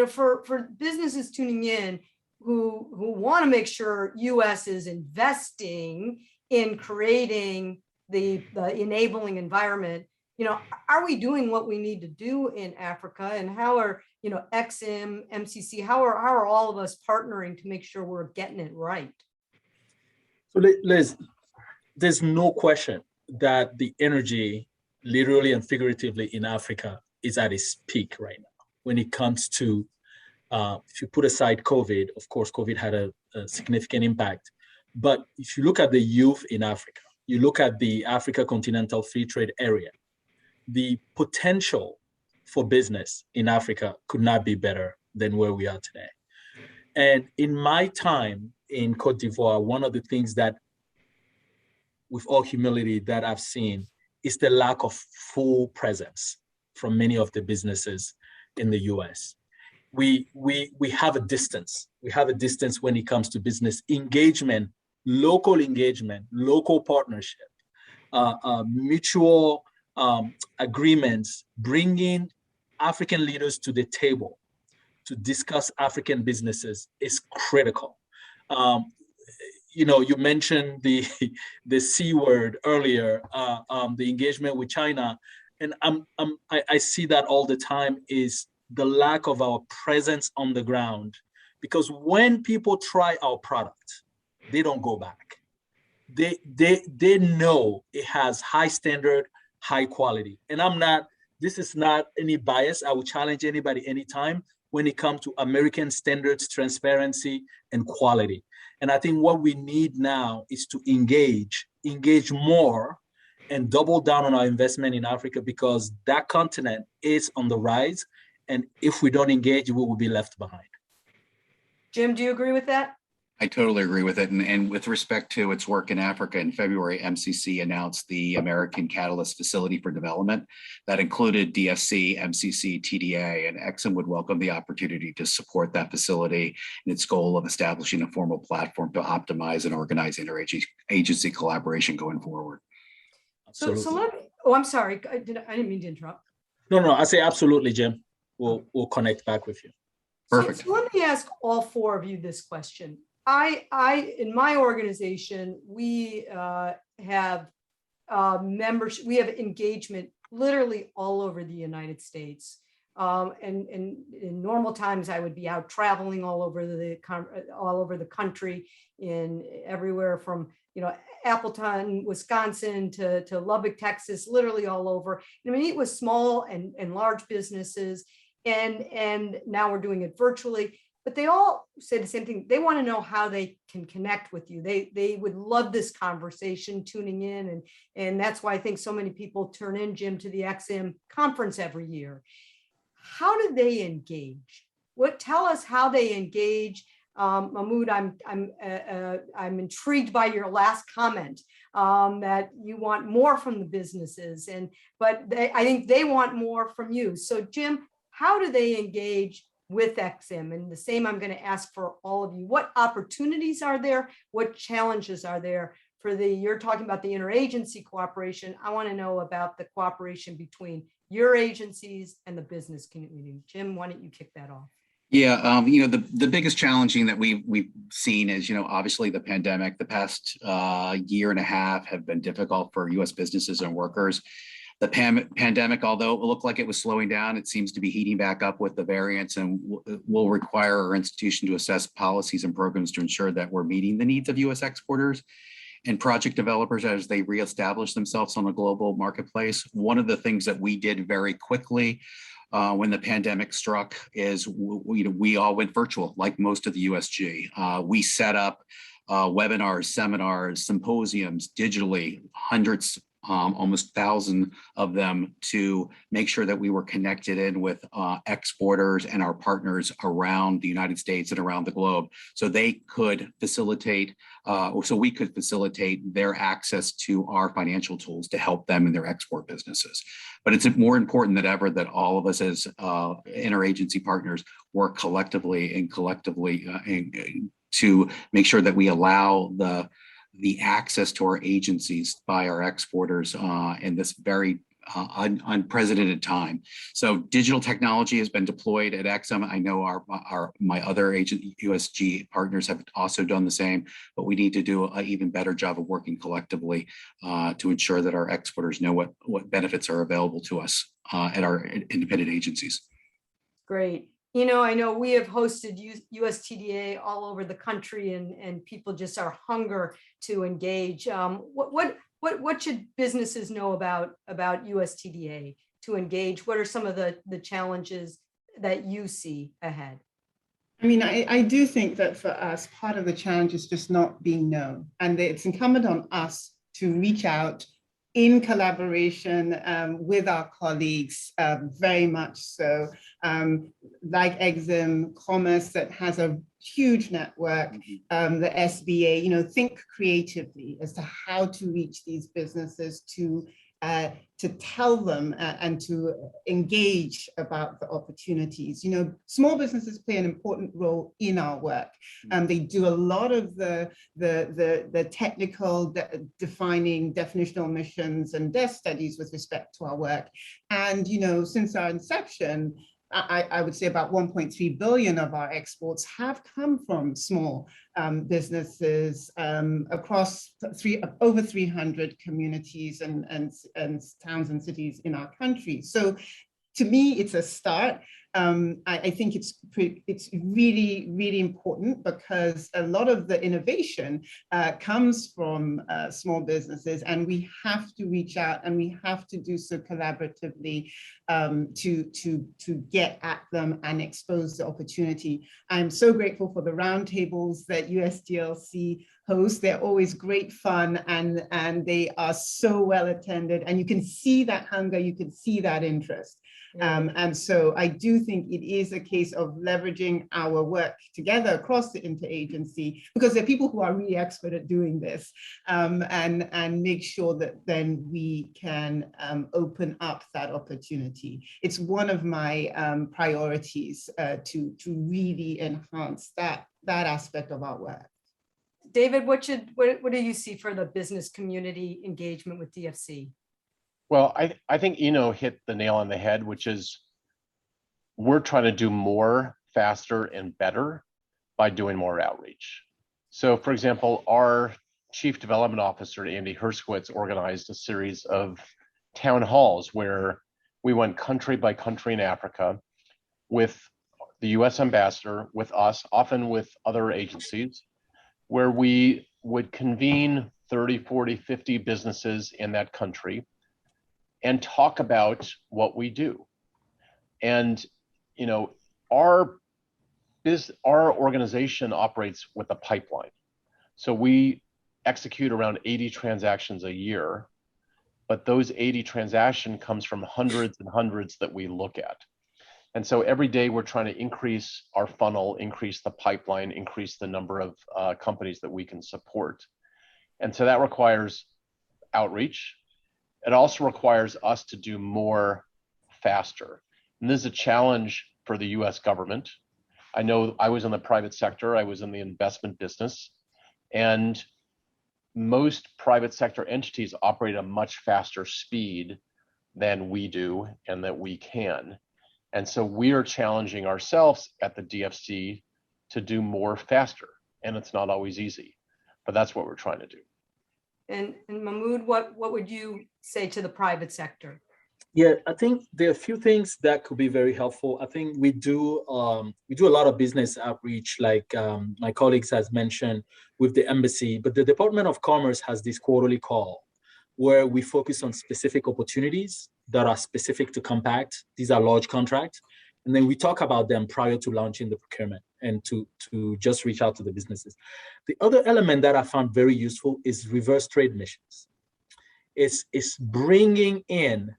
For businesses tuning in who want to make sure U.S. is investing in creating the enabling environment, are we doing what we need to do in Africa? And how are, EXIM, MCC, how are all of us partnering to make sure we're getting it right? So Liz, there's no question that the energy, literally and figuratively, in Africa is at its peak right now. When it comes to, if you put aside COVID, of course, COVID had a significant impact. But if you look at the youth in Africa, you look at the Africa Continental Free Trade Area, the potential for business in Africa could not be better than where we are today. And in my time in Cote d'Ivoire, one of the things that, with all humility, that I've seen is the lack of full presence from many of the businesses in the US. We have a distance. We have a distance when it comes to business engagement, local partnership, mutual agreements, bringing African leaders to the table to discuss African businesses is critical. You mentioned the C word earlier, the engagement with China, and I see that all the time is the lack of our presence on the ground, because when people try our product, they don't go back. They know it has high standard, high quality. And this is not any bias. I will challenge anybody anytime when it comes to American standards, transparency, and quality. And I think what we need now is to engage more and double down on our investment in Africa, because that continent is on the rise. And if we don't engage, we will be left behind. Jim, do you agree with that? I totally agree with it. And with respect to its work in Africa, in February, MCC announced the American Catalyst Facility for Development that included DFC, MCC, TDA, and EXIM would welcome the opportunity to support that facility in its goal of establishing a formal platform to optimize and organize interagency collaboration going forward. So I'm sorry, I didn't mean to interrupt. No, I say absolutely, Jim. We'll connect back with you. Perfect. So let me ask all four of you this question. In my organization, we have members, we have engagement literally all over the United States. And in normal times, I would be out traveling all over the country, in everywhere from Appleton, Wisconsin to Lubbock, Texas, literally all over. And I meet with small and large businesses, and now we're doing it virtually. But they all say the same thing. They want to know how they can connect with you. They would love this conversation, tuning in, and that's why I think so many people turn in, Jim, to the XM conference every year. How do they engage? Tell us how they engage. Mahmoud, I'm intrigued by your last comment, that you want more from the businesses, but I think they want more from you. So Jim, how do they engage with XM? And the same I'm going to ask for all of you. What opportunities are there? What challenges are there you're talking about the interagency cooperation. I want to know about the cooperation between your agencies and the business community. Jim, why don't you kick that off? Yeah, the biggest challenging that we've seen is, obviously the pandemic. The past year and a half have been difficult for U.S. businesses and workers. The pandemic, although it looked like it was slowing down, it seems to be heating back up with the variants, and will require our institution to assess policies and programs to ensure that we're meeting the needs of U.S. exporters and project developers as they reestablish themselves on a global marketplace. One of the things that we did very quickly when the pandemic struck is we all went virtual, like most of the USG. We set up webinars, seminars, symposiums digitally, hundreds, almost 1,000 of them, to make sure that we were connected in with exporters and our partners around the United States and around the globe, so they could facilitate, so we could facilitate their access to our financial tools to help them in their export businesses. But it's more important than ever that all of us as interagency partners work collectively to make sure that we allow the access to our agencies by our exporters in this very unprecedented time. So digital technology has been deployed at XM. I know my other USG partners have also done the same, but we need to do an even better job of working collectively to ensure that our exporters know what benefits are available to us at our independent agencies. Great. I know we have hosted USTDA all over the country, and people just are hunger to engage. What should businesses know about USTDA to engage? What are some of the challenges that you see ahead? I mean, I do think that for us, part of the challenge is just not being known. And it's incumbent on us to reach out in collaboration with our colleagues, very much so, like XM Commerce, that has a huge network, the SBA, think creatively as to how to reach these businesses, to tell them and to engage about the opportunities. Small businesses play an important role in our work. They do a lot of the technical defining definitional missions and desk studies with respect to our work. And, since our inception, I would say about 1.3 billion of our exports have come from small businesses across over 300 communities and towns and cities in our country. So to me, it's a start. I think it's really, really important, because a lot of the innovation comes from small businesses, and we have to reach out, and we have to do so collaboratively to get at them and expose the opportunity. I'm so grateful for the roundtables that USDLC hosts. They're always great fun, and they are so well attended, and you can see that hunger, you can see that interest. And so I do think it is a case of leveraging our work together across the interagency, because there are people who are really expert at doing this, and make sure that then we can open up that opportunity. It's one of my priorities to really enhance that aspect of our work. David, what do you see for the business community engagement with DFC? Well, I think Eno hit the nail on the head, which is we're trying to do more faster, and better by doing more outreach. So for example, our Chief Development Officer, Andy Herskowitz, organized a series of town halls where we went country by country in Africa with the US ambassador, with us, often with other agencies, where we would convene 30, 40, 50 businesses in that country and talk about what we do. And, you know, our organization operates with a pipeline. So we execute around 80 transactions a year, but those 80 transactions comes from hundreds and hundreds that we look at. And so every day we're trying to increase our funnel, increase the pipeline, increase the number of companies that we can support. And so that requires outreach. It also requires us to do more faster. And this is a challenge for the US government. I know I was in the private sector, I was in the investment business, and most private sector entities operate at a much faster speed than we do and that we can. And so we are challenging ourselves at the DFC to do more faster. And it's not always easy, but that's what we're trying to do. And Mahmoud, what would you say to the private sector? Yeah, I think there are a few things that could be very helpful. I think we do a lot of business outreach, like my colleagues has mentioned with the embassy, but the Department of Commerce has this quarterly call where we focus on specific opportunities that are specific to Compact. These are large contracts. And then we talk about them prior to launching the procurement and to just reach out to the businesses. The other element that I found very useful is reverse trade missions. It's bringing in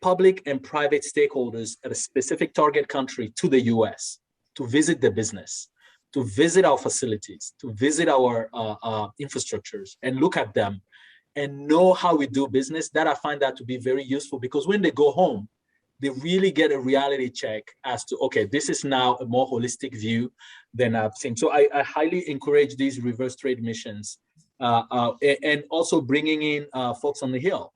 public and private stakeholders at a specific target country to the US to visit the business, to visit our facilities, to visit our infrastructures and look at them and know how we do business. That I find that to be very useful, because when they go home, they really get a reality check as to, okay, this is now a more holistic view than I've seen. So I highly encourage these reverse trade missions and also bringing in folks on the Hill,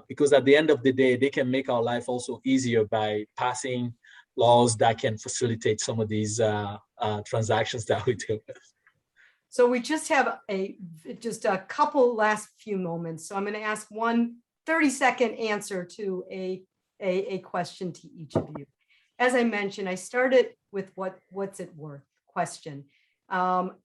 because at the end of the day, they can make our life also easier by passing laws that can facilitate some of these transactions that we deal with. So we just have just a couple last few moments. So I'm going to ask one 30-second answer to a question to each of you. As I mentioned, I started with what's it worth question.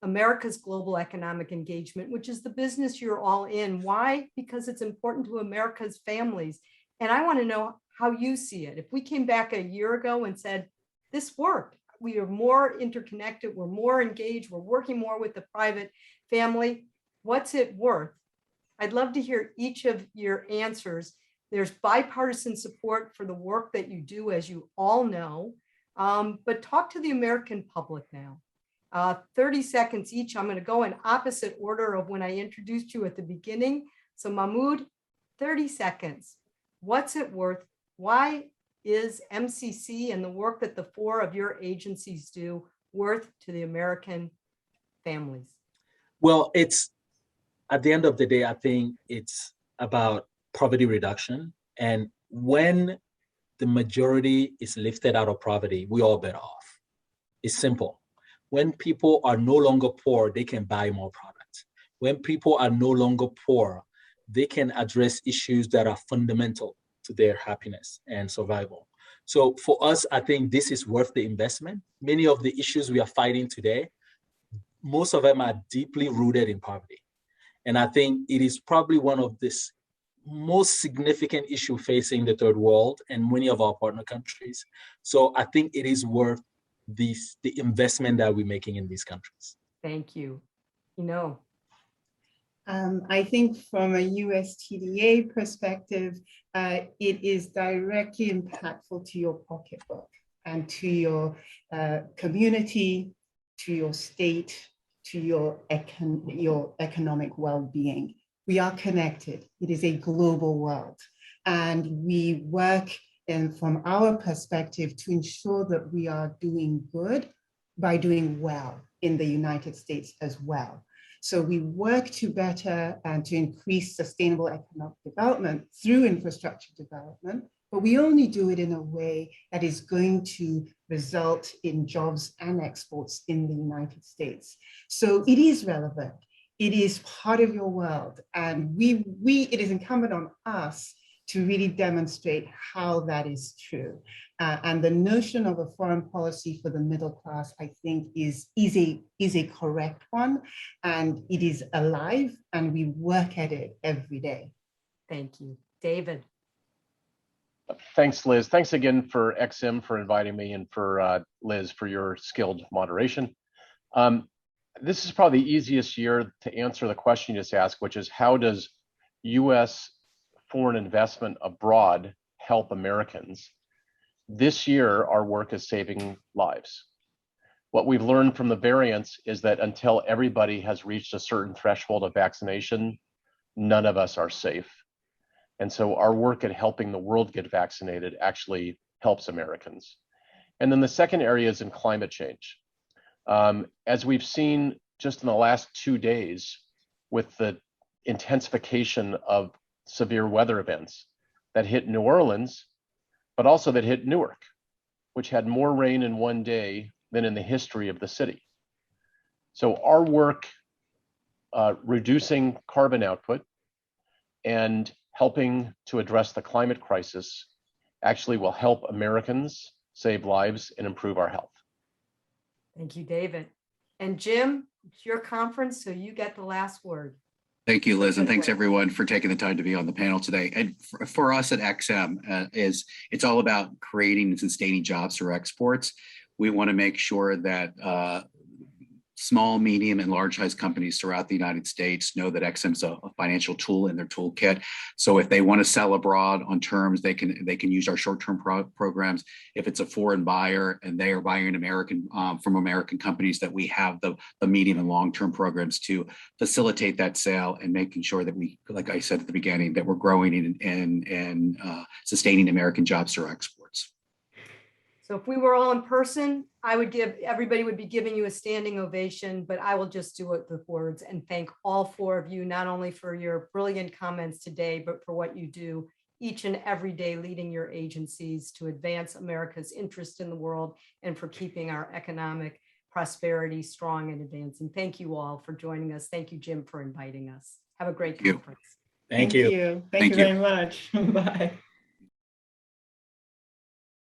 America's global economic engagement, which is the business you're all in. Why? Because it's important to America's families. And I want to know how you see it. If we came back a year ago and said, this worked, we are more interconnected, we're more engaged, we're working more with the private family, what's it worth? I'd love to hear each of your answers. There's bipartisan support for the work that you do, as you all know, but talk to the American public now. 30 seconds each. I'm going to go in opposite order of when I introduced you at the beginning. So Mahmoud, 30 seconds. What's it worth? Why is MCC and the work that the four of your agencies do worth to the American families? Well, it's at the end of the day, I think it's about poverty reduction. And when the majority is lifted out of poverty, we all better off. It's simple. When people are no longer poor, they can buy more products. When people are no longer poor, they can address issues that are fundamental to their happiness and survival. So for us, I think this is worth the investment. Many of the issues we are fighting today, most of them are deeply rooted in poverty. And I think it is probably one of the most significant issue facing the third world and many of our partner countries. So I think it is worth the investment that we're making in these countries. Thank you. You know. I think from a USTDA perspective, it is directly impactful to your pocketbook and to your community, to your state, to your economic well-being. We are connected. It is a global world. And we work from our perspective to ensure that we are doing good by doing well in the United States as well. So we work to better and to increase sustainable economic development through infrastructure development, but we only do it in a way that is going to result in jobs and exports in the United States. So it is relevant. It is part of your world. And it is incumbent on us to really demonstrate how that is true. And the notion of a foreign policy for the middle class, I think, is a correct one. And it is alive, and we work at it every day. Thank you. David. Thanks, Liz. Thanks again for XM for inviting me, and for Liz for your skilled moderation. This is probably the easiest year to answer the question you just asked, which is how does US foreign investment abroad help Americans? This year, our work is saving lives. What we've learned from the variants is that until everybody has reached a certain threshold of vaccination, none of us are safe. And so our work at helping the world get vaccinated actually helps Americans. And then the second area is in climate change. As we've seen just in the last 2 days with the intensification of severe weather events that hit New Orleans, but also that hit Newark, which had more rain in one day than in the history of the city. So our work reducing carbon output and helping to address the climate crisis actually will help Americans save lives and improve our health. Thank you, David. And Jim, it's your conference, so you get the last word. Thank you, Liz, and thanks everyone for taking the time to be on the panel today. And for us at XM, it's all about creating and sustaining jobs through exports. We want to make sure that small, medium, and large-sized companies throughout the United States know that XM is a financial tool in their toolkit. So if they want to sell abroad on terms, they can use our short-term programs. If it's a foreign buyer and they are buying American from American companies, that we have the medium and long-term programs to facilitate that sale and making sure that we, like I said at the beginning, that we're growing and sustaining American jobs through exports. So if we were all in person, everybody would be giving you a standing ovation, but I will just do it with words and thank all four of you, not only for your brilliant comments today, but for what you do each and every day, leading your agencies to advance America's interest in the world and for keeping our economic prosperity strong and advancing. Thank you all for joining us. Thank you, Jim, for inviting us. Have a great conference. Thank you. Thank you very much. Bye.